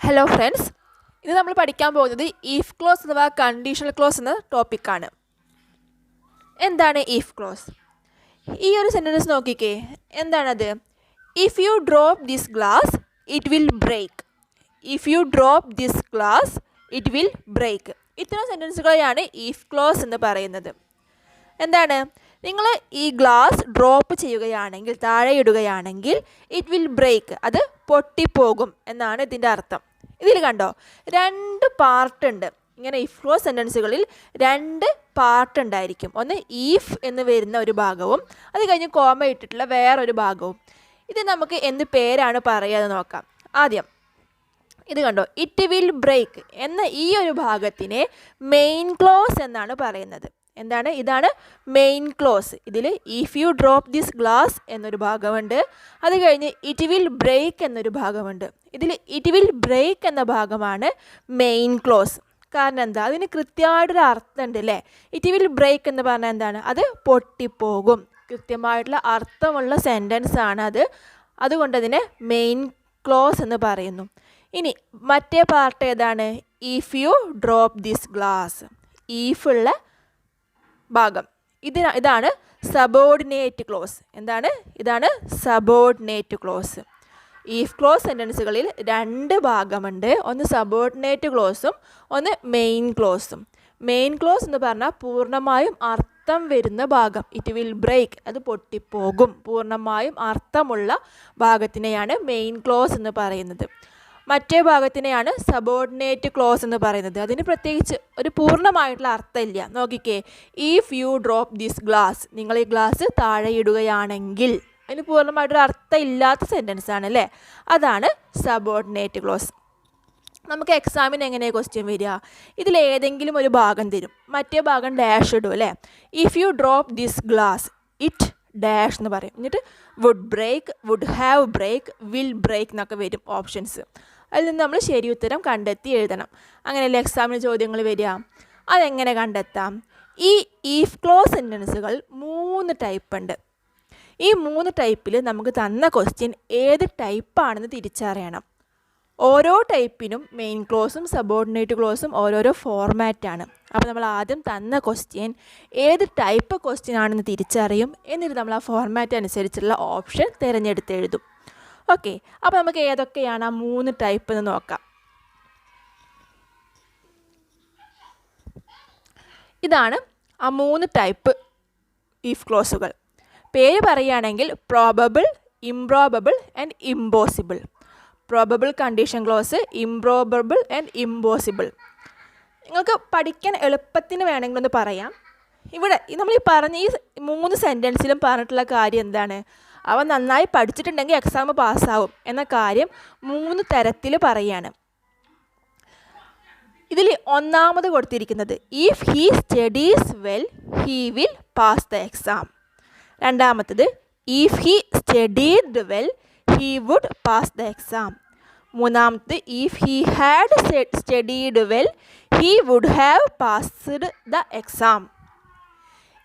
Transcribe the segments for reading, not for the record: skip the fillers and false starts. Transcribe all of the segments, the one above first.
Hello friends, ഇത് നമ്മൾ പഠിക്കാൻ പോകുന്നത് ഇഫ് ക്ലോസ് അഥവാ കണ്ടീഷണൽ ക്ലോസ് എന്ന ടോപ്പിക്കാണ്. എന്താണ് ഇഫ് ക്ലോസ്? ഈ ഒരു സെൻറ്റൻസ് നോക്കിക്കേ. എന്താണത്? If you drop this glass it will break. If you drop this glass it will break. ഇത്തരം സെൻറ്റൻസുകളെയാണ് ഇഫ് ക്ലോസ് എന്ന് പറയുന്നത്. എന്താണ്? നിങ്ങൾ ഈ ഗ്ലാസ് ഡ്രോപ്പ് ചെയ്യുകയാണെങ്കിൽ, താഴെ ഇടുകയാണെങ്കിൽ ഇറ്റ് വിൽ ബ്രേക്ക്, അത് പൊട്ടിപ്പോകും എന്നാണ് ഇതിൻ്റെ അർത്ഥം. ഇതിൽ കണ്ടോ, രണ്ട് പാർട്ടുണ്ട്. ഇങ്ങനെ ഇഫ് ക്ലോസ് സെൻറ്റൻസുകളിൽ രണ്ട് പാർട്ട് ഉണ്ടായിരിക്കും. ഒന്ന് ഈഫ് എന്ന് വരുന്ന ഒരു ഭാഗവും അത് കഴിഞ്ഞ് കോമ ഇട്ടിട്ടുള്ള വേറൊരു ഭാഗവും. ഇത് നമുക്ക് എന്ത് പേരാണ് പറയാതെ നോക്കാം. ആദ്യം ഇത് കണ്ടോ, ഇറ്റ് വിൽ ബ്രേക്ക് എന്ന ഈ ഒരു ഭാഗത്തിനെ മെയിൻ ക്ലോസ് എന്നാണ് പറയുന്നത്. എന്താണ്? ഇതാണ് മെയിൻ ക്ലോസ്. ഇതിൽ if you drop this glass എന്നൊരു ഭാഗമുണ്ട്, അത് കഴിഞ്ഞ് ഇറ്റ് വിൽ ബ്രേക്ക് എന്നൊരു ഭാഗമുണ്ട്. ഇതിൽ ഇറ്റ് വിൽ ബ്രേക്ക് എന്ന ഭാഗമാണ് മെയിൻ ക്ലോസ്. കാരണം എന്താ? അതിന് കൃത്യമായിട്ടൊരു അർത്ഥമുണ്ട് അല്ലേ? ഇറ്റ് വിൽ ബ്രേക്ക് എന്ന് പറഞ്ഞാൽ എന്താണ്? അത് പൊട്ടിപ്പോകും. കൃത്യമായിട്ടുള്ള അർത്ഥമുള്ള സെൻറ്റൻസ് ആണ് അത്. അതുകൊണ്ട് അതിനെ മെയിൻ ക്ലോസ് എന്ന് പറയുന്നു. ഇനി മറ്റേ പാർട്ട് ഏതാണ്? If you drop this glass. ഈഫുള്ള ഭാഗം ഇതാണ് സബോർഡിനേറ്റ് ക്ലോസ്. എന്താണ്? ഇതാണ് സബോർഡിനേറ്റ് ക്ലോസ്. ഈഫ് ക്ലോസ് സെൻറ്റൻസുകളിൽ രണ്ട് ഭാഗമുണ്ട്. ഒന്ന് സബോർഡിനേറ്റ് ക്ലോസും ഒന്ന് മെയിൻ ക്ലോസും. മെയിൻ ക്ലോസ് എന്ന് പറഞ്ഞാൽ പൂർണ്ണമായും അർത്ഥം വരുന്ന ഭാഗം. ഇറ്റ് വിൽ ബ്രേക്ക്, അത് പൊട്ടിപ്പോകും. പൂർണ്ണമായും അർത്ഥമുള്ള ഭാഗത്തിനെയാണ് മെയിൻ ക്ലോസ് എന്ന് പറയുന്നത്. മറ്റേ ഭാഗത്തിനെയാണ് സബോർഡിനേറ്റ് ക്ലോസ് എന്ന് പറയുന്നത്. അതിന് പ്രത്യേകിച്ച് ഒരു പൂർണ്ണമായിട്ടുള്ള അർത്ഥമില്ല. നോക്കിക്കേ, if you drop this glass, നിങ്ങൾ ഈ ഗ്ലാസ് താഴെ ഇടുകയാണെങ്കിൽ, അതിന് പൂർണ്ണമായിട്ടൊരു അർത്ഥം ഇല്ലാത്ത സെൻറ്റൻസ് ആണ് അല്ലേ? അതാണ് സബോർഡിനേറ്റ് ക്ലോസ്. നമുക്ക് എക്സാമിന് എങ്ങനെയാണ് ക്വസ്റ്റ്യൻ വരിക? ഇതിലേതെങ്കിലും ഒരു ഭാഗം തരും, മറ്റേ ഭാഗം ഡാഷ് ഇടും അല്ലേ? If you drop this glass it dash എന്ന് പറയും. എന്നിട്ട് would break, would have break, will break എന്നൊക്കെ വരും ഓപ്ഷൻസ്. അതിൽ നിന്ന് നമ്മൾ ശരി ഉത്തരം കണ്ടെത്തി എഴുതണം. അങ്ങനെയല്ലേ എക്സാമിന് ചോദ്യങ്ങൾ വരിക? അതെങ്ങനെ കണ്ടെത്താം? ഈ ഇഫ് ക്ലോസ് സെൻറ്റൻസുകൾ 3 ടൈപ്പ് ഉണ്ട്. ഈ 3 ടൈപ്പിൽ നമുക്ക് തന്ന ക്വസ്റ്റ്യൻ ഏത് ടൈപ്പാണെന്ന് തിരിച്ചറിയണം. ഓരോ ടൈപ്പിനും മെയിൻ ക്ലോസും സബോർഡിനേറ്റ് ക്ലോസും ഓരോരോ ഫോർമാറ്റാണ്. അപ്പോൾ നമ്മൾ ആദ്യം തന്ന ക്വസ്റ്റ്യൻ ഏത് ടൈപ്പ് ക്വസ്റ്റ്യൻ ആണെന്ന് തിരിച്ചറിയും. എന്നിട്ട് നമ്മൾ ആ ഫോർമാറ്റ് അനുസരിച്ചുള്ള ഓപ്ഷൻ തിരഞ്ഞെടുത്ത് എഴുതും. ഓക്കെ, അപ്പോൾ നമുക്ക് ഏതൊക്കെയാണ് ആ 3 ടൈപ്പ് എന്ന് നോക്കാം. ഇതാണ് ആ 3 ടൈപ്പ് ഇഫ് ക്ലോസുകൾ. പേര് പറയുകയാണെങ്കിൽ probable, improbable and impossible. Probable condition close, improbable and impossible. നിങ്ങൾക്ക് പഠിക്കാൻ എളുപ്പത്തിന് വേണമെങ്കിലൊന്ന് പറയാം. ഇവിടെ നമ്മൾ ഈ പറഞ്ഞ ഈ 3 സെൻറ്റൻസിലും പറഞ്ഞിട്ടുള്ള കാര്യം എന്താണ്? അവ നന്നായി പഠിച്ചിട്ടുണ്ടെങ്കിൽ എക്സാം പാസ്സാവും എന്ന കാര്യം 3 തരത്തിൽ പറയാണ്. ഇതിൽ ഒന്നാമത് കൊടുത്തിരിക്കുന്നത് if he studies well he will pass the exam. രണ്ടാമത്തത് if he studied well he would pass the exam. മൂന്നാമത്തെ if he had studied well he would have passed the exam.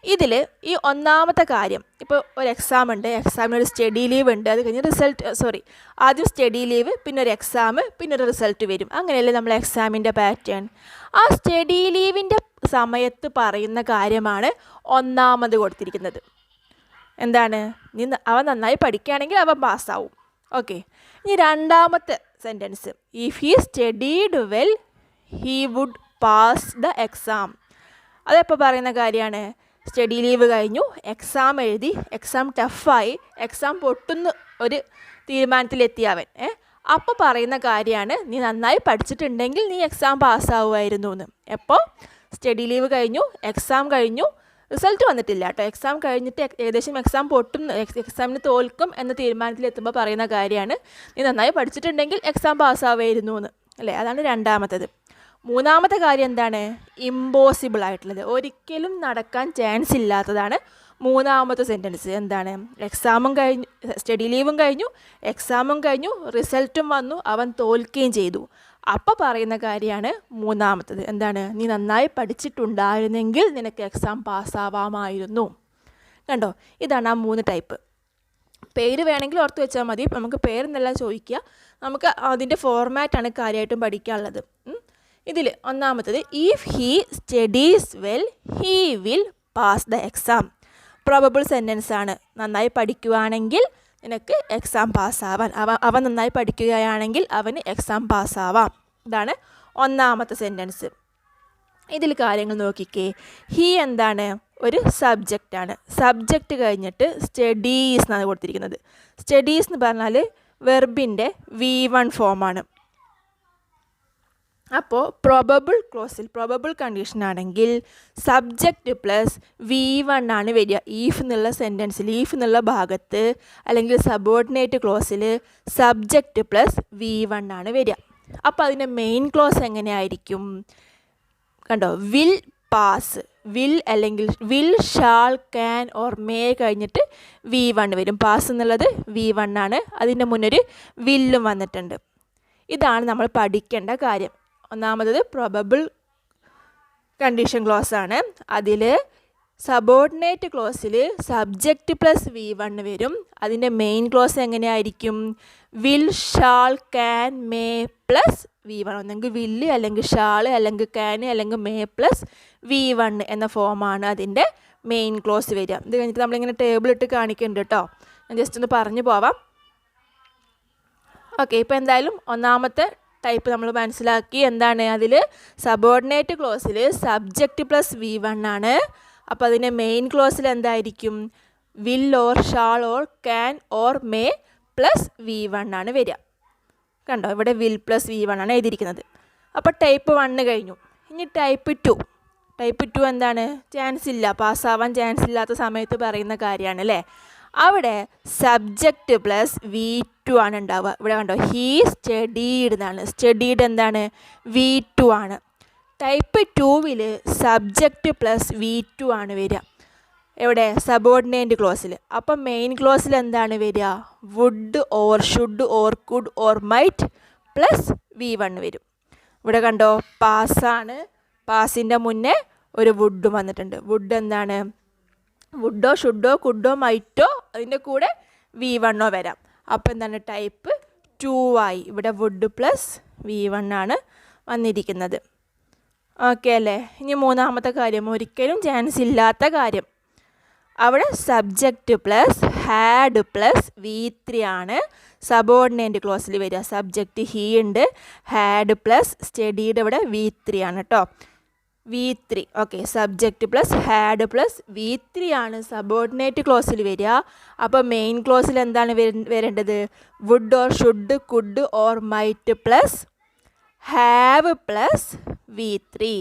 ഇതിൽ ഈ ഒന്നാമത്തെ കാര്യം, ഇപ്പോൾ ഒരു എക്സാം ഉണ്ട്, എക്സാമിന് ഒരു സ്റ്റഡി ലീവ് ഉണ്ട്, അത് കഴിഞ്ഞ് ആദ്യം സ്റ്റഡി ലീവ്, പിന്നെ ഒരു എക്സാം, പിന്നെ ഒരു റിസൾട്ട് വരും. അങ്ങനെയല്ലേ നമ്മൾ എക്സാമിൻ്റെ പാറ്റേൺ. ആ സ്റ്റഡി ലീവിൻ്റെ സമയത്ത് പറയുന്ന കാര്യമാണ് ഒന്നാമത് കൊടുത്തിരിക്കുന്നത്. എന്താണ്? അവൻ നന്നായി പഠിക്കുകയാണെങ്കിൽ അവൻ പാസ്സാവും. ഓക്കെ, ഇനി രണ്ടാമത്തെ sentence if he studied well he would pass the exam. അതെപ്പോൾ പറയുന്ന കാര്യമാണ്? സ്റ്റഡി ലീവ് കഴിഞ്ഞു, എക്സാം എഴുതി, എക്സാം ടഫായി, എക്സാം പൊട്ടുന്ന ഒരു തീരുമാനത്തിലെത്തിയ അവൻ അപ്പോൾ പറയുന്ന കാര്യമാണ് നീ നന്നായി പഠിച്ചിട്ടുണ്ടെങ്കിൽ നീ എക്സാം പാസ്സാവുമായിരുന്നു എന്ന്. എപ്പോൾ? സ്റ്റഡി ലീവ് കഴിഞ്ഞു, എക്സാം കഴിഞ്ഞു, റിസൾട്ട് വന്നിട്ടില്ല കേട്ടോ. എക്സാം കഴിഞ്ഞിട്ട് ഏകദേശം എക്സാം പൊട്ടും, എക്സാമിന് തോൽക്കും എന്ന തീരുമാനത്തിലെത്തുമ്പോൾ പറയുന്ന കാര്യമാണ് നീ നന്നായി പഠിച്ചിട്ടുണ്ടെങ്കിൽ എക്സാം പാസ്സാവുമായിരുന്നു എന്ന് അല്ലേ? അതാണ് രണ്ടാമത്തേത്. മൂന്നാമത്തെ കാര്യം എന്താണ്? ഇമ്പോസിബിൾ ആയിട്ടുള്ളത്, ഒരിക്കലും നടക്കാൻ ചാൻസ് ഇല്ലാത്തതാണ് മൂന്നാമത്തെ സെൻറ്റൻസ്. എന്താണ്? എക്സാമും കഴിഞ്ഞു, സ്റ്റഡി ലീവും കഴിഞ്ഞു, എക്സാമും കഴിഞ്ഞു, റിസൾട്ടും വന്നു, അവൻ തോൽക്കുകയും ചെയ്തു. അപ്പോൾ പറയുന്ന കാര്യമാണ് മൂന്നാമത്തത്. എന്താണ്? നീ നന്നായി പഠിച്ചിട്ടുണ്ടായിരുന്നെങ്കിൽ നിനക്ക് എക്സാം പാസ്സാവാമായിരുന്നു. കണ്ടോ, ഇതാണ് ആ 3 ടൈപ്പ്. പേര് വേണമെങ്കിൽ ഓർത്ത് വെച്ചാൽ മതി. നമുക്ക് പേരെന്നെല്ലാം ചോദിക്കുക, നമുക്ക് അതിൻ്റെ ഫോർമാറ്റാണ് കാര്യമായിട്ടും പഠിക്കാനുള്ളത്. ഇതിൽ ഒന്നാമത്തത് if he studies well he will pass the exam. Probable sentence ആണ്. നന്നായി പഠിക്കുകയാണെങ്കിൽ നിനക്ക് എക്സാം പാസ്സാവാൻ, അവൻ നന്നായി പഠിക്കുകയാണെങ്കിൽ അവന് എക്സാം പാസ്സാവാം. ഇതാണ് ഒന്നാമത്തെ സെൻറ്റൻസ്. ഇതിൽ കാര്യങ്ങൾ നോക്കിക്കേ. ഹീ എന്താണ്? ഒരു സബ്ജക്റ്റാണ്. സബ്ജക്റ്റ് കഴിഞ്ഞിട്ട് സ്റ്റഡീസ് എന്നാണ് കൊടുത്തിരിക്കുന്നത്. സ്റ്റഡീസ് എന്ന് പറഞ്ഞാൽ വെർബിൻ്റെ V1 ഫോമാണ്. അപ്പോൾ പ്രോബബിൾ കണ്ടീഷൻ ആണെങ്കിൽ സബ്ജക്റ്റ് പ്ലസ് V1 ആണ് വരിക. ഈഫ് എന്നുള്ള സെൻറ്റൻസിൽ, ഈഫ് എന്നുള്ള ഭാഗത്ത് അല്ലെങ്കിൽ സബോർഡിനേറ്റ് ക്ലോസിൽ സബ്ജക്റ്റ് പ്ലസ് V1 ആണ് വരിക. അപ്പോൾ അതിൻ്റെ മെയിൻ ക്ലോസ് എങ്ങനെയായിരിക്കും? കണ്ടോ, വിൽ പാസ്. വിൽ അല്ലെങ്കിൽ will, shall, can or may കഴിഞ്ഞിട്ട് V1 വരും. പാസ് എന്നുള്ളത് V1 ആണ്. അതിൻ്റെ മുന്നൊരു വില്ലും വന്നിട്ടുണ്ട്. ഇതാണ് നമ്മൾ പഠിക്കേണ്ട കാര്യം. ഒന്നാമത് പ്രോബബിൾ കണ്ടീഷൻ ക്ലോസ് ആണ്. അതിൽ സബോർഡിനേറ്റ് ക്ലോസിൽ സബ്ജക്റ്റ് പ്ലസ് V1 വരും. അതിൻ്റെ മെയിൻ ക്ലോസ് എങ്ങനെയായിരിക്കും? Will, shall, can, may plus V1. ഒന്നെങ്കിൽ വില്ല് അല്ലെങ്കിൽ ഷാൾ അല്ലെങ്കിൽ ക്യാൻ അല്ലെങ്കിൽ മേ പ്ലസ് V1 എന്ന ഫോമാണ് അതിൻ്റെ മെയിൻ ക്ലോസ് വരിക. ഇത് കഴിഞ്ഞിട്ട് നമ്മളിങ്ങനെ ടേബിൾ ഇട്ട് കാണിക്കുന്നുണ്ട് കേട്ടോ. ഞാൻ ജസ്റ്റ് ഒന്ന് പറഞ്ഞു പോവാം. ഓക്കെ, ഇപ്പോൾ എന്തായാലും ഒന്നാമത്തെ ടൈപ്പ് നമ്മൾ മനസ്സിലാക്കി. എന്താണ്? അതിൽ സബോർഡിനേറ്റ് ക്ലോസിൽ സബ്ജക്റ്റ് പ്ലസ് V1 ആണ്. അപ്പോൾ അതിൻ്റെ മെയിൻ ക്ലോസിൽ എന്തായിരിക്കും? Will or shall or can or may plus V1 ആണ് വരിക. കണ്ടോ, ഇവിടെ വിൽ പ്ലസ് V1 ആണ് എഴുതിയിരിക്കുന്നത്. അപ്പോൾ ടൈപ്പ് 1 കഴിഞ്ഞു. ഇനി ടൈപ്പ് 2. ടൈപ്പ് 2 എന്താണ്? ചാൻസ് ഇല്ല, പാസ്സാവാൻ ചാൻസ് ഇല്ലാത്ത സമയത്ത് പറയുന്ന കാര്യമാണ് അല്ലേ. അവിടെ സബ്ജക്റ്റ് പ്ലസ് V2 ആണ് ഉണ്ടാവുക. ഇവിടെ കണ്ടോ, ഹീ സ്റ്റഡീഡ് എന്നാണ്. സ്റ്റഡീഡ് എന്താണ്? V2 ആണ്. ടൈപ്പ് 2വിൽ സബ്ജക്റ്റ് പ്ലസ് V2 ആണ് വരിക. എവിടെ? സബോർഡിനേറ്റ് ക്ലോസിൽ. അപ്പം മെയിൻ ക്ലോസിൽ എന്താണ് വരിക? Would or should or could or might plus V1 വരും. ഇവിടെ കണ്ടോ, പാസ്സാണ്. പാസിൻ്റെ മുന്നേ ഒരു വുഡ് വന്നിട്ടുണ്ട്. വുഡ് എന്താണ്? വുഡോ ഷുഡോ കുഡോ മൈറ്റോ അതിൻ്റെ കൂടെ V1 വരാം. അപ്പോൾ എന്താണ്? ടൈപ്പ് 2 ആയി. ഇവിടെ വുഡ് പ്ലസ് V1 ആണ് വന്നിരിക്കുന്നത്. ഓക്കെ അല്ലേ. ഇനി മൂന്നാമത്തെ കാര്യം, ഒരിക്കലും ചാൻസ് ഇല്ലാത്ത കാര്യം. അവിടെ subject plus had plus V3 ആണ് സബോർഡിനേറ്റ് ക്ലോസിൽ വരിക. സബ്ജക്റ്റ് ഹീ ഉണ്ട്, ഹാഡ് പ്ലസ് സ്റ്റഡീഡ് ഇവിടെ V3 ആണ് കേട്ടോ. V3. Okay, subject plus had plus V3 ആണ് സബോർഡിനേറ്റ് ക്ലോസിൽ വരിക. അപ്പോൾ മെയിൻ ക്ലോസിൽ എന്താണ് വരേണ്ടത്? Would or should could or might plus have plus V3.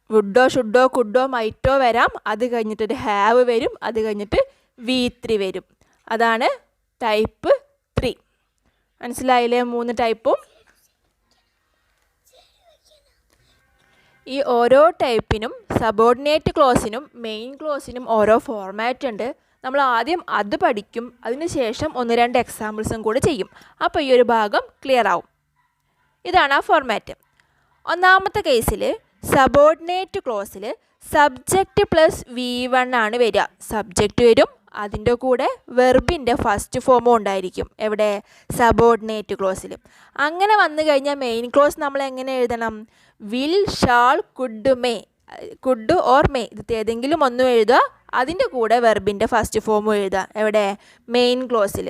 വുഡോ ഷുഡോ കുഡോ മൈറ്റോ വരാം. അത് കഴിഞ്ഞിട്ടൊരു ഹാവ് വരും. അത് കഴിഞ്ഞിട്ട് V3 വരും. അതാണ് ടൈപ്പ് 3. മനസ്സിലായില്ലേ? 3 ടൈപ്പും. ഈ ഓരോ ടൈപ്പിനും സബോർഡിനേറ്റ് ക്ലോസിനും മെയിൻ ക്ലോസിനും ഓരോ ഫോർമാറ്റ് ഉണ്ട്. നമ്മൾ ആദ്യം അത് പഠിക്കും. അതിനുശേഷം 1-2 എക്സാമ്പിൾസും കൂടെ ചെയ്യും. അപ്പോൾ ഈ ഒരു ഭാഗം ക്ലിയർ ആവും. ഇതാണ് ആ ഫോർമാറ്റ്. ഒന്നാമത്തെ കേസിൽ സബോർഡിനേറ്റ് ക്ലോസിൽ സബ്ജക്റ്റ് പ്ലസ് V1 ആണ് വരിക. സബ്ജക്റ്റ് വരും, അതിൻ്റെ കൂടെ വെർബിൻ്റെ ഫസ്റ്റ് ഫോമും ഉണ്ടായിരിക്കും. എവിടെ? സബോർഡിനേറ്റ് ക്ലോസിൽ. അങ്ങനെ വന്നു കഴിഞ്ഞാൽ മെയിൻ ക്ലോസ് നമ്മൾ എങ്ങനെ എഴുതണം? Will, shall, could, may. Could or may ഇത് ഏതെങ്കിലും ഒന്നും എഴുതുക. അതിൻ്റെ കൂടെ വെർബിൻ്റെ ഫസ്റ്റ് ഫോമും എഴുതുക. എവിടെ? മെയിൻ ക്ലോസിൽ.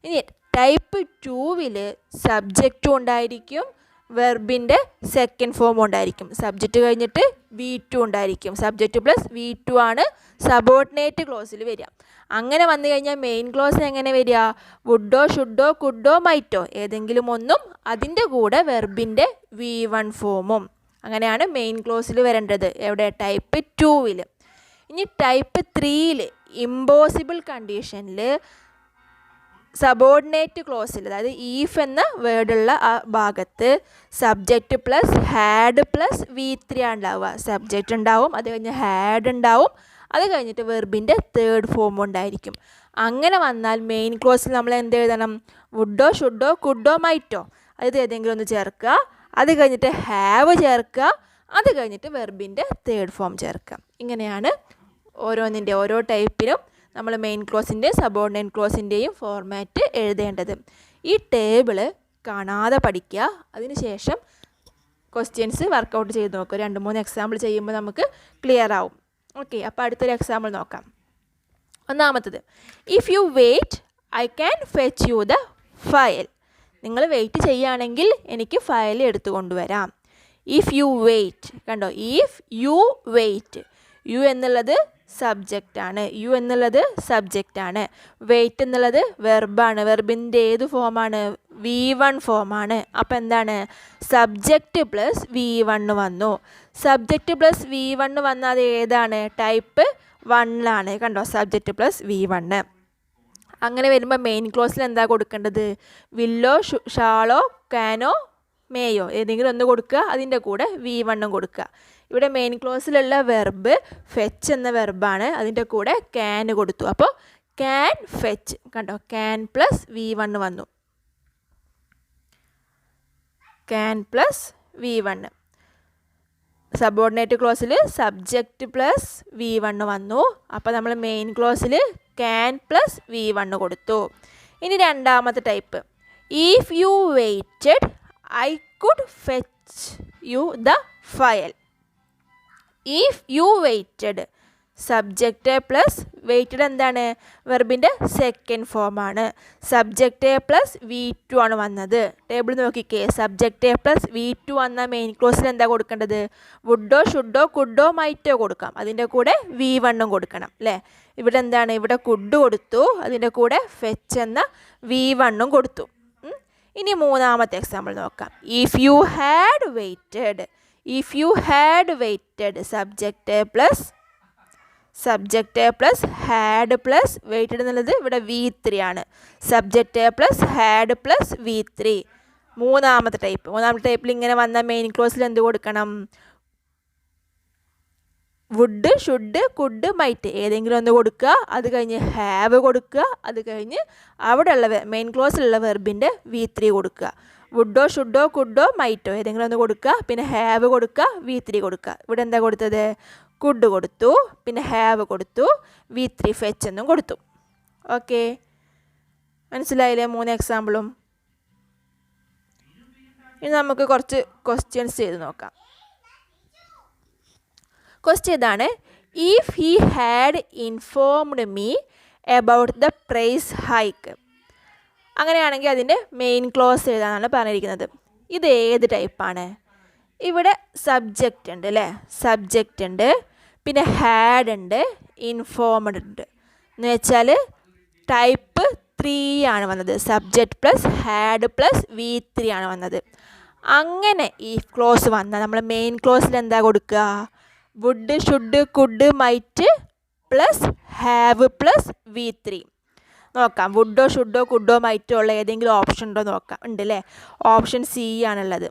ഇനി ടൈപ്പ് 2വിൽ സബ്ജക്റ്റും ഉണ്ടായിരിക്കും, വെർബിൻ്റെ സെക്കൻഡ് ഫോം ഉണ്ടായിരിക്കും. സബ്ജക്റ്റ് കഴിഞ്ഞിട്ട് V2 ഉണ്ടായിരിക്കും. സബ്ജക്റ്റ് പ്ലസ് V2 ആണ് സബോർഡിനേറ്റ് ക്ലോസിൽ വരിക. അങ്ങനെ വന്നു കഴിഞ്ഞാൽ മെയിൻ ക്ലോസ് എങ്ങനെ വരിക? വുഡോ ഷുഡോ കുഡോ മൈറ്റോ ഏതെങ്കിലും ഒന്നും, അതിൻ്റെ കൂടെ വെർബിൻ്റെ V1 ഫോമും. അങ്ങനെയാണ് മെയിൻ ക്ലോസിൽ വരേണ്ടത്. എവിടെ? ടൈപ്പ് 2വിൽ. ഇനി ടൈപ്പ് 3ൽ ഇമ്പോസിബിൾ കണ്ടീഷനിൽ സബോർഡിനേറ്റ് ക്ലോസിൽ, അതായത് ഈഫ് എന്ന വേർഡുള്ള ആ ഭാഗത്ത് subject plus had plus V3 ഉണ്ടാവുക. സബ്ജക്റ്റ് ഉണ്ടാവും, അത് കഴിഞ്ഞ് ഹാഡ് ഉണ്ടാവും, അത് കഴിഞ്ഞിട്ട് വെർബിൻ്റെ തേർഡ് ഫോം ഉണ്ടായിരിക്കും. അങ്ങനെ വന്നാൽ മെയിൻ ക്ലോസിൽ നമ്മൾ എന്ത് എഴുതണം? വുഡോ ഷുഡോ കുഡോ മൈറ്റോ അത് ഏതെങ്കിലും ഒന്ന് ചേർക്കുക. അത് കഴിഞ്ഞിട്ട് ഹാവ് ചേർക്കുക. അത് കഴിഞ്ഞിട്ട് വെർബിൻ്റെ തേർഡ് ഫോം ചേർക്കുക. ഇങ്ങനെയാണ് ഓരോ ടൈപ്പിനും നമ്മൾ മെയിൻ ക്ലോസിൻ്റെയും സബോർഡിനേറ്റ് ക്ലോസിൻ്റെയും ഫോർമാറ്റ് എഴുതേണ്ടത്. ഈ ടേബിള് കാണാതെ പഠിക്കുക. അതിനുശേഷം ക്വസ്റ്റ്യൻസ് വർക്കൗട്ട് ചെയ്ത് നോക്കുക. 2-3 എക്സാമ്പിൾ ചെയ്യുമ്പോൾ നമുക്ക് ക്ലിയർ ആവും. ഓക്കെ, അപ്പോൾ അടുത്തൊരു എക്സാമ്പിൾ നോക്കാം. ഒന്നാമത്തത്, if you wait I can fetch you the file. നിങ്ങൾ വെയിറ്റ് ചെയ്യുകയാണെങ്കിൽ എനിക്ക് ഫയൽ എടുത്തു കൊണ്ടുവരാം. ഇഫ് യു വെയിറ്റ്, കണ്ടോ, ഇഫ് യു വെയിറ്റ്, യു എന്നുള്ളത് സബ്ജക്റ്റാണ്, യു എന്നുള്ളത് സബ്ജക്റ്റാണ്, വെയിറ്റ് എന്നുള്ളത് വെർബാണ്. വെർബിൻ്റെ ഏത് ഫോമാണ്? V1 ഫോമാണ്. അപ്പോൾ എന്താണ്? സബ്ജക്റ്റ് പ്ലസ് V1 വന്നു. സബ്ജക്റ്റ് പ്ലസ് V1 വന്നാൽ അത് ഏതാണ്? ടൈപ്പ് 1 കണ്ടോ, സബ്ജക്റ്റ് പ്ലസ് V1. അങ്ങനെ വരുമ്പോൾ മെയിൻ ക്ലോസിൽ എന്താ കൊടുക്കേണ്ടത്? വില്ലോ, ഷാളോ, കാനോ, മേയോ ഏതെങ്കിലും ഒന്ന് കൊടുക്കുക. അതിൻ്റെ കൂടെ V1 കൊടുക്കുക. ഇവിടെ മെയിൻ ക്ലോസിലുള്ള വെർബ് ഫെച്ച് എന്ന വെർബാണ്. അതിൻ്റെ കൂടെ ക്യാൻ കൊടുത്തു. അപ്പോൾ ക്യാൻ ഫെച്ച്, കണ്ടോ, ക്യാൻ പ്ലസ് V1 വന്നു. Can plus V1. സബോർഡിനേറ്റ് ക്ലോസിൽ സബ്ജക്റ്റ് പ്ലസ് V1 വന്നു. അപ്പോൾ നമ്മൾ മെയിൻ ക്ലോസിൽ ക്യാൻ പ്ലസ് V1 കൊടുത്തു. ഇനി രണ്ടാമത്തെ type, if you waited I could fetch you the file. If you waited, subject plus waited എന്താണ്? വെർബിൻ്റെ സെക്കൻഡ് ഫോമാണ്. സബ്ജക്റ്റ് പ്ലസ് V2 ആണ് വന്നത്. ടേബിൾ നോക്കിക്കേ, സബ്ജക്റ്റ് പ്ലസ് V2 വന്ന മെയിൻ ക്ലോസിൽ എന്താ കൊടുക്കേണ്ടത്? വുഡോ, ഷുഡോ, കുഡോ, മൈറ്റോ കൊടുക്കാം. അതിൻ്റെ കൂടെ V1 കൊടുക്കണം അല്ലേ? ഇവിടെ എന്താണ്? ഇവിടെ കുഡ് കൊടുത്തു. അതിൻ്റെ കൂടെ ഫെച്ച് എന്ന V1 കൊടുത്തു. ഇനി മൂന്നാമത്തെ എക്സാമ്പിൾ നോക്കാം. If you had waited, if you had waited, subject plus had plus waited എന്നുള്ളത് ഇവിടെ V3 ആണ്. Subject plus had plus V3. മൂന്നാമത്തെ ടൈപ്പിൽ ഇങ്ങനെ വന്ന മെയിൻ ക്ലോസിൽ എന്ത് കൊടുക്കണം? വുഡ്, ഷുഡ്, കുഡ്, മൈറ്റ് ഏതെങ്കിലും ഒന്ന് കൊടുക്കുക. അത് കഴിഞ്ഞ് ഹാവ് കൊടുക്കുക. അത് കഴിഞ്ഞ് അവിടെയുള്ള മെയിൻ ക്ലോസിലുള്ള വെർബിൻ്റെ V3 കൊടുക്കുക. വുഡോ, ഷുഡോ, കുഡോ, മൈറ്റോ ഏതെങ്കിലും ഒന്ന് കൊടുക്കുക. പിന്നെ ഹാവ് കൊടുക്കുക, V3 കൊടുക്കുക. ഇവിടെ എന്താ കൊടുത്തത്? കുഡ് കൊടുത്തു, പിന്നെ ഹാവ് കൊടുത്തു, V3 ഫെച്ച് എന്നും കൊടുത്തു. ഓക്കെ, മനസ്സിലായില്ലേ 3 എക്സാമ്പിളും? ഇനി നമുക്ക് കുറച്ച് ക്വസ്റ്റ്യൻസ് ചെയ്ത് നോക്കാം. ക്വസ്റ്റ്യൻ ഇതാണ്, if he had informed me about the price hike. അങ്ങനെയാണെങ്കിൽ അതിൻ്റെ മെയിൻ ക്ലോസ് എഴുതാനാണ് പറഞ്ഞിരിക്കുന്നത്. ഇത് ഏത് ടൈപ്പാണ്? ഇവിടെ സബ്ജക്റ്റ് ഉണ്ട് അല്ലേ? സബ്ജക്റ്റ് ഉണ്ട്, പിന്നെ ഹാഡ് ഉണ്ട്, ഇൻഫോംഡ് ഉണ്ട്. എന്ന് വെച്ചാൽ ടൈപ്പ് 3 ആണ് വന്നത്. Subject plus had plus V3 ആണ് വന്നത്. അങ്ങനെ ഈ ക്ലോസ് വന്നാൽ നമ്മൾ മെയിൻ ക്ലോസിൽ എന്താ കൊടുക്കുക? Would, should, could, might plus have plus V3. നോക്കാം, വുഡോ, ഷുഡോ, കുഡോ, മൈറ്റോ ഉള്ള ഏതെങ്കിലും ഓപ്ഷൻ ഉണ്ടോ നോക്കാം. ഉണ്ട് അല്ലേ? ഓപ്ഷൻ C ആണുള്ളത്.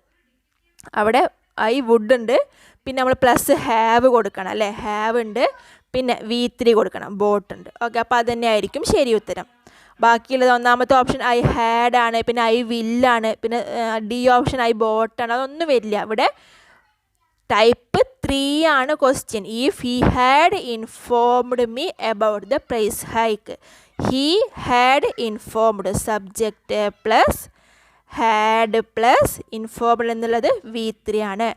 അവിടെ വുഡ് ഉണ്ട്, പിന്നെ നമ്മൾ പ്ലസ് ഹാവ് കൊടുക്കണം അല്ലേ? ഹാവ് ഉണ്ട്, പിന്നെ V3 കൊടുക്കണം, ബോട്ട് ഉണ്ട്. ഓക്കെ, അപ്പോൾ അത് തന്നെ ആയിരിക്കും ശരി ഉത്തരം. ബാക്കിയുള്ളത് ഒന്നാമത്തെ ഓപ്ഷൻ ഹാഡ് ആണ്, പിന്നെ വില്ലാണ്, പിന്നെ D ഓപ്ഷൻ ബോട്ടാണ്. അതൊന്നും വരില്ല. ഇവിടെ ടൈപ്പ് 3 ആണ് question. If he had informed me about the price hike. He had informed, subject plus had plus informed എന്നുള്ളത് V3 ആണ്.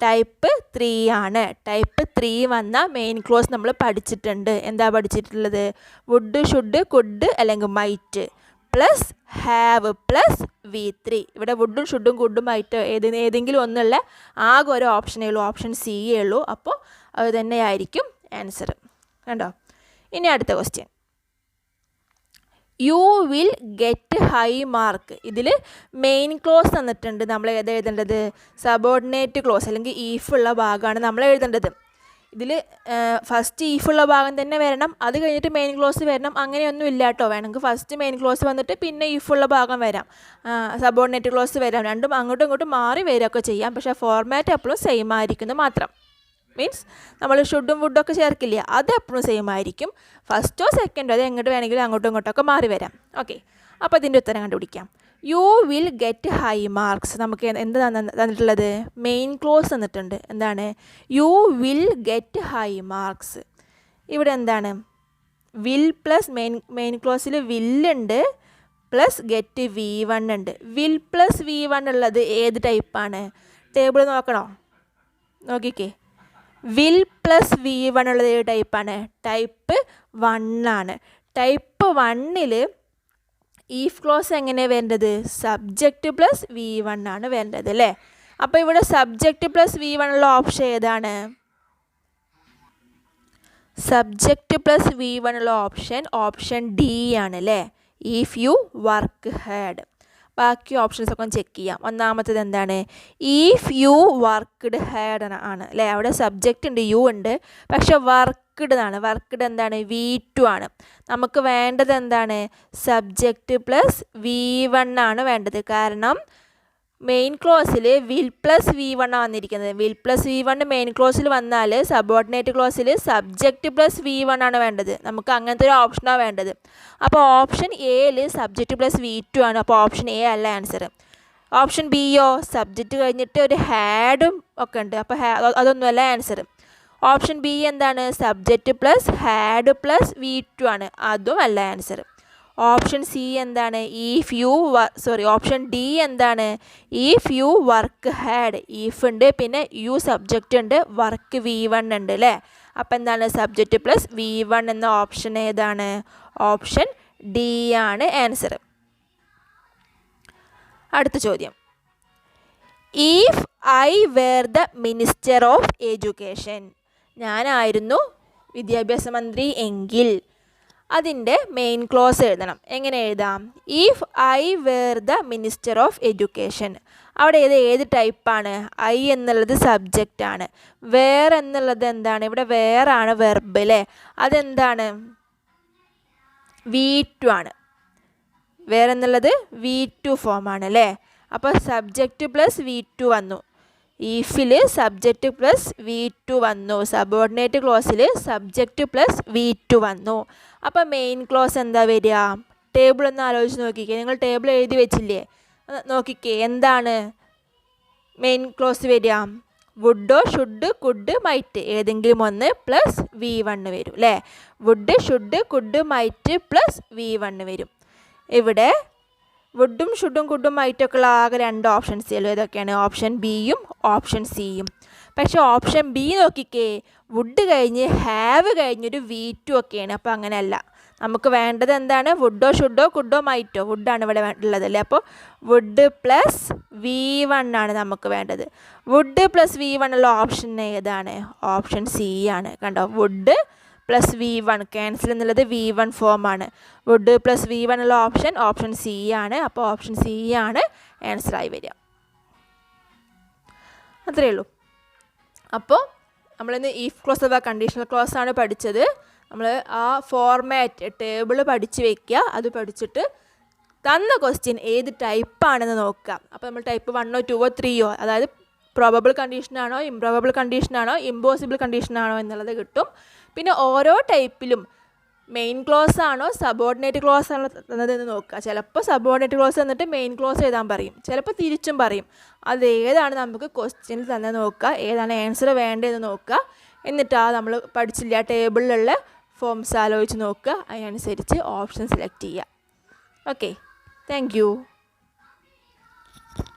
ടൈപ്പ് 3 ആണ്. ടൈപ്പ് 3 വന്ന മെയിൻ ക്ലോസ് നമ്മൾ പഠിച്ചിട്ടുണ്ട്. എന്താ പഠിച്ചിട്ടുള്ളത്? വുഡ്, ഷുഡ്, കുഡ് അല്ലെങ്കിൽ might plus have plus V3. ഇവിടെ വുഡും, ഷുഡും, കുഡും, മൈറ്റോ ഏതെങ്കിലും ഒന്നുള്ള ആകെ ഒരു ഓപ്ഷനേ ഉള്ളൂ, ഓപ്ഷൻ C ഉള്ളൂ. അപ്പോൾ അത് തന്നെയായിരിക്കും ആൻസർ. കണ്ടോ? ഇനി അടുത്ത question, U will get high mark. ഇതിൽ മെയിൻ ക്ലോസ് തന്നിട്ടുണ്ട്. നമ്മൾ ഏത് എഴുതേണ്ടത്? സബോർഡിനേറ്റ് ക്ലോസ് അല്ലെങ്കിൽ ഈഫുള്ള ഭാഗമാണ് നമ്മൾ എഴുതേണ്ടത്. ഇതിൽ ഫസ്റ്റ് ഈഫുള്ള ഭാഗം തന്നെ വരണം, അത് കഴിഞ്ഞിട്ട് മെയിൻ ക്ലോസ് വരണം. അങ്ങനെയൊന്നും ഇല്ല കേട്ടോ. വേണമെങ്കിൽ ഫസ്റ്റ് മെയിൻ ക്ലോസ് വന്നിട്ട് പിന്നെ ഈഫുള്ള ഭാഗം വരാം, സബോർഡിനേറ്റ് ക്ലോസ് വരാം. രണ്ടും അങ്ങോട്ടും ഇങ്ങോട്ടും മാറി വരികയൊക്കെ ചെയ്യാം. പക്ഷേ ഫോർമാറ്റ് എപ്പോഴും സെയിം ആയിരിക്കുന്നത് മാത്രം. മീൻസ് നമ്മൾ ഷുഡും വുഡൊക്കെ ചേർക്കില്ല, അത് എപ്പോഴും സെയിം ആയിരിക്കും. ഫസ്റ്റോ സെക്കൻഡോ അത് എങ്ങോട്ട് വേണമെങ്കിലും അങ്ങോട്ടും ഇങ്ങോട്ടൊക്കെ മാറി വരാം. ഓക്കെ, അപ്പോൾ ഇതിൻ്റെ ഉത്തരം കണ്ടുപിടിക്കാം. You will get high marks. നമുക്ക് എന്ത് തന്നിട്ടുള്ളത്? മെയിൻ ക്ലോസ് തന്നിട്ടുണ്ട്. എന്താണ്? You will get high marks. ഇവിടെ എന്താണ്? വിൽ പ്ലസ് മെയിൻ ക്ലോസിൽ വില്ലുണ്ട് പ്ലസ് ഗെറ്റ് V1 ഉണ്ട്. വിൽ പ്ലസ് V1 ഉള്ളത് ഏത് ടൈപ്പാണ്? ടേബിൾ നോക്കണോ? നോക്കിക്കേ. വിൽ പ്ലസ് V1 ഉള്ളത് ഏത് ടൈപ്പാണ്? ടൈപ്പ് 1 ആണ്. ടൈപ്പ് 1ൽ ഈഫ് ക്ലോസ് എങ്ങനെയാണ് വേണ്ടത്? സബ്ജക്റ്റ് പ്ലസ് V1 ആണ് വേണ്ടത് അല്ലേ? അപ്പോൾ ഇവിടെ സബ്ജക്റ്റ് പ്ലസ് V1 ഉള്ള ഓപ്ഷൻ ഏതാണ്? സബ്ജക്റ്റ് പ്ലസ് V1 ഉള്ള ഓപ്ഷൻ ഡി ആണ് അല്ലേ? If you work had. ബാക്കി ഓപ്ഷൻസ് ഒക്കെ ചെക്ക് ചെയ്യാം. ഒന്നാമത്തേത് എന്താണ്? ഇഫ് യു വർക്ക്ഡ് ഹാഡ് ആണ് അല്ലേ? അവിടെ സബ്ജക്റ്റ് ഉണ്ട്, യു ഉണ്ട്, പക്ഷെ വർക്ക്ഡ് ആണ്. വർക്ക്ഡ് എന്താണ്? V2 ആണ്. നമുക്ക് വേണ്ടത് എന്താണ്? സബ്ജക്റ്റ് പ്ലസ് V1 ആണ് വേണ്ടത്. കാരണം മെയിൻ ക്ലോസിൽ വിൽ പ്ലസ് V1 ആണ് വന്നിരിക്കുന്നത്. വിൽ പ്ലസ് V1 മെയിൻ ക്ലോസിൽ വന്നാൽ സബോർഡിനേറ്റ് ക്ലോസിൽ സബ്ജക്റ്റ് പ്ലസ് V1 ആണ് വേണ്ടത്. നമുക്ക് അങ്ങനത്തെ ഒരു ഓപ്ഷനാണ് വേണ്ടത്. അപ്പോൾ ഓപ്ഷൻ എയിൽ സബ്ജക്റ്റ് പ്ലസ് V2 ആണ്. അപ്പോൾ ഓപ്ഷൻ എ അല്ല ആൻസർ. ഓപ്ഷൻ ബിയോ സബ്ജക്റ്റ് കഴിഞ്ഞിട്ട് ഒരു ഹാഡും ഒക്കെ ഉണ്ട്. അപ്പോൾ അതൊന്നുമല്ല ആൻസർ. ഓപ്ഷൻ ബി എന്താണ്? Subject plus had plus V2 ആണ്. അതും അല്ല ആൻസർ. ഓപ്ഷൻ സി എന്താണ്? ഓപ്ഷൻ ഡി എന്താണ്? If you work had. If ഉണ്ട്, പിന്നെ യു സബ്ജക്റ്റ് ഉണ്ട്, വർക്ക് V1 ഉണ്ട് അല്ലേ? അപ്പം എന്താണ്? സബ്ജക്റ്റ് പ്ലസ് V1 എന്ന ഓപ്ഷൻ ഏതാണ്? ഓപ്ഷൻ ഡി ആണ് ആൻസർ. അടുത്ത ചോദ്യം. If I were the minister of education. ഞാനായിരുന്നു വിദ്യാഭ്യാസ മന്ത്രി എങ്കിൽ അതിൻ്റെ മെയിൻ ക്ലോസ് എഴുതണം. എങ്ങനെ എഴുതാം? If I were the minister of education. അവിടെ ഏത് ടൈപ്പാണ്? ഐ എന്നുള്ളത് സബ്ജക്റ്റ് ആണ്. വേർ എന്നുള്ളത് എന്താണ്? ഇവിടെ വേറാണ് വെർബ് അല്ലേ? അതെന്താണ്? V2 ആണ്. വേർ എന്നുള്ളത് V2 ഫോമാണ് അല്ലേ? അപ്പോൾ സബ്ജക്റ്റ് പ്ലസ് V2 വന്നു. ഈഫിൽ സബ്ജക്റ്റ് പ്ലസ് V2 വന്നു. സബോർഡിനേറ്റ് ക്ലോസിൽ സബ്ജക്റ്റ് പ്ലസ് V2 വന്നു. അപ്പോൾ മെയിൻ ക്ലോസ് എന്താ വരിക? ടേബിൾ ഒന്ന് ആലോചിച്ച് നോക്കിക്കേ. നിങ്ങൾ ടേബിൾ എഴുതി വെച്ചില്ലേ? നോക്കിക്കേ, എന്താണ് മെയിൻ ക്ലോസ് വരിക? വുഡോ ഷുഡ് കുഡ് മൈറ്റ് ഏതെങ്കിലും ഒന്ന് പ്ലസ് V1 വരും അല്ലേ? Would should could might plus V1 വരും. ഇവിടെ വുഡും ഷുഡും കുഡും മൈറ്റൊക്കെ ഉള്ള ആകെ 2 ഓപ്ഷൻസ് ഉള്ളൂ. ഏതൊക്കെയാണ്? ഓപ്ഷൻ ബിയും ഓപ്ഷൻ സിയും. പക്ഷേ ഓപ്ഷൻ ബി നോക്കിക്കേ, വുഡ് കഴിഞ്ഞ് ഹാവ് കഴിഞ്ഞൊരു V2 ഒക്കെയാണ്. അപ്പോൾ അങ്ങനെയല്ല. നമുക്ക് വേണ്ടത് എന്താണ്? വുഡോ ഷുഡോ കുഡോ മൈറ്റോ. വുഡാണ് ഇവിടെ ഉള്ളത് അല്ലേ? അപ്പോൾ വുഡ് പ്ലസ് V1 ആണ് നമുക്ക് വേണ്ടത്. വുഡ് പ്ലസ് V1 ഉള്ള ഓപ്ഷൻ ഏതാണ്? ഓപ്ഷൻ സി ആണ്. കണ്ടോ? വുഡ് പ്ലസ് V1 ക്യാൻസൽ എന്നുള്ളത് V1 ഫോമാണ്. വുഡ് പ്ലസ് V1 ഉള്ള ഓപ്ഷൻ സി ആണ്. അപ്പോൾ ഓപ്ഷൻ സി ആണ് ആൻസറായി വരിക. അത്രയേ ഉള്ളൂ. അപ്പോൾ നമ്മളിന്ന് ഈഫ് ക്ലോസ് അഥവാ കണ്ടീഷണൽ ക്ലോസ് ആണ് പഠിച്ചത്. നമ്മൾ ആ ഫോർമാറ്റ് ടേബിൾ പഠിച്ച് വയ്ക്കുക. അത് പഠിച്ചിട്ട് തന്ന ക്വസ്റ്റ്യൻ ഏത് ടൈപ്പാണെന്ന് നോക്കുക. അപ്പോൾ നമ്മൾ ടൈപ്പ് 1ഓ 2ഓ 3ഓ, അതായത് പ്രോബബിൾ കണ്ടീഷനാണോ ഇംപ്രോബബിൾ കണ്ടീഷനാണോ ഇമ്പോസിബിൾ കണ്ടീഷനാണോ എന്നുള്ളത് കിട്ടും. പിന്നെ ഓരോ ടൈപ്പിലും മെയിൻ ക്ലോസ് ആണോ സബോർഡിനേറ്റ് ക്ലോസ് ആണോ തന്നതെന്ന് നോക്കുക. ചിലപ്പോൾ സബോർഡിനേറ്റ് ക്ലോസ് തന്നിട്ട് മെയിൻ ക്ലോസ് എഴുതാൻ പറയും, ചിലപ്പോൾ തിരിച്ചും പറയും. അതേതാണ് നമുക്ക് ക്വസ്റ്റ്യനിൽ തന്നെ നോക്കുക, ഏതാണ് ആൻസർ വേണ്ടതെന്ന് നോക്കുക. എന്നിട്ട് നമ്മൾ പഠിച്ചില്ല ടേബിളിലുള്ള ഫോംസ് ആലോചിച്ച് നോക്കുക. അതിനനുസരിച്ച് ഓപ്ഷൻ സെലക്ട് ചെയ്യുക. Okay, thank you.